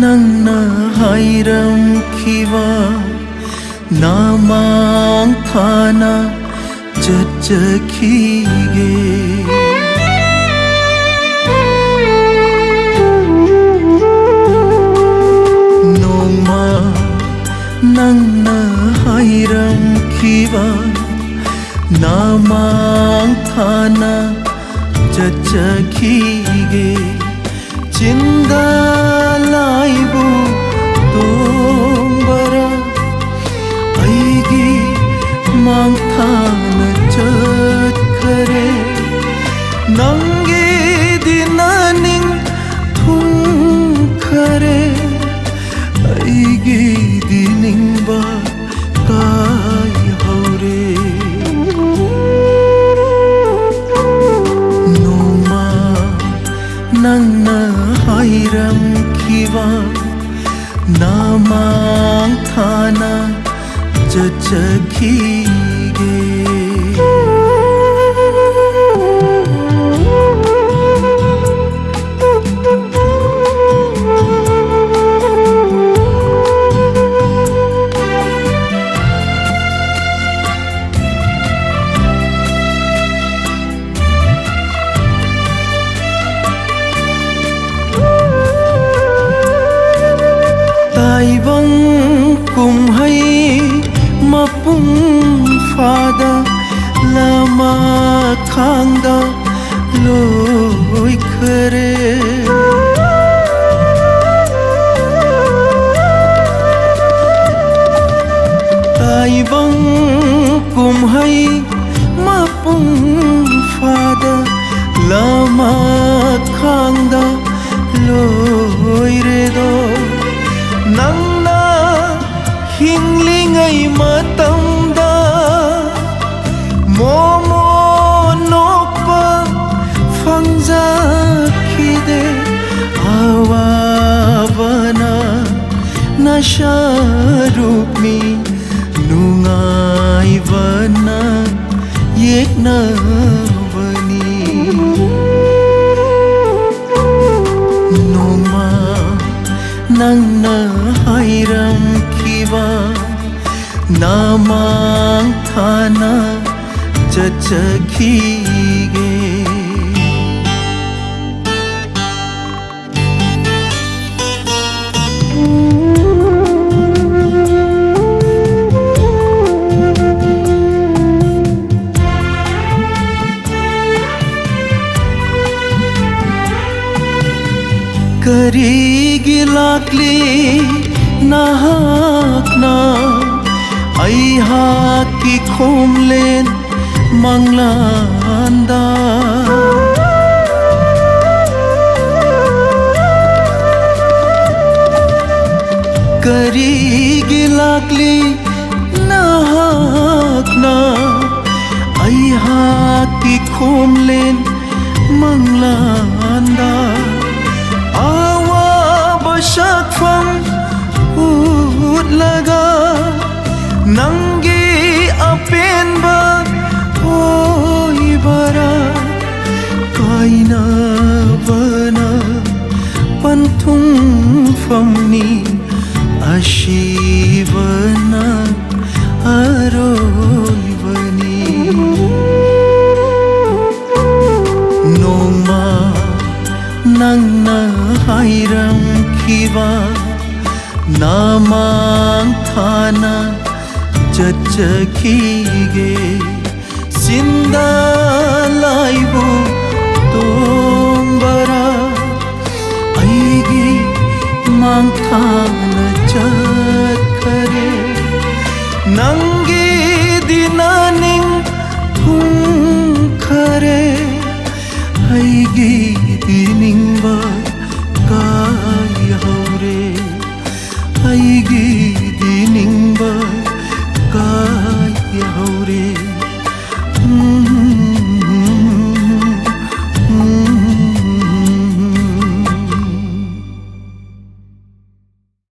ನನ್ನ ಹೈರಂಖಿವ ನಾಮಾಂಥಾನ ಜಜ್ಜಖಿಗೆ ನೋಮ ನನ್ನ ಹೈರಂಖಿವ ನಾಮಾಂಥಾನ ಜಜ್ಜಖಿಗೆ ಚಿಂದಲಾಯ್ಬು ತೋಂಬರ ಐಗಿ ಮಾಂಥಾನ ಚತ್ಖರೆ ನಂಗೆ ದಿನ ನಿಂಗ್ ಥುಂಖರೆ ಐಗಿ ದಿನಿಂಗ್ ಬಾ ಕಾಯ್ ಹೌರೆ ನೋಮಾ ನನ್ನ ಹೈರಂಖಿವ ನಾಮಾಂಥಾನ ಜಜ್ಜಖಿಗೆ Taibang kumhay mapung fada lama khangda loi khare Taibang kumhay mapung fada lama khangda loi re do Nangna hinglingay matanda Momo nokpa fangzakide Awavana nasharupmi Nungayvana yeknavani Noma ನನ್ನ ಹೈರಂಖಿವ ನಾಮಾಂಥಾನ ಜಜ್ಜಖಿಗೆ ಕರಿಗಿಲಾಗ್ಲಿ ನಹಾಕ್ನಾ ಐ ಹಾಕಿ ಖೋಮ್ಲೇನ್ ಮಂಗ್ಲಾಂದ ಕರಿಗಿಲಾಗ್ಲಿ ನಹಾಕ್ನಾ ಐ ಹಾಕಿ ಖೋಮ್ಲೇನ್ ಮಂಗ್ಲಾಂದ Awa basakfam utlaga Nanggi apen ba Hoy bara Kaina bana Pantung famni Ashivana Aroy bani Noma ನನ್ನ ಹೈರಂಖಿವ ನಾಮಾಂಥಾನ ಜಜ್ಜಖಿಗೆ ಸಿಂದಲಾಯ್ಬು ತೋಂಬರ ಐಗಿ ಮಾಂಥಾನ ಚತ್ಖರೆ ನಂಗೆ ದಿನ ನಿಂಗ್ ಥುಂಖರೆ ಐಗಿ ದಿನಿಂಗ್ ಬಾ ಕಾಯ್ ಹೌರೆ ಐಗಿ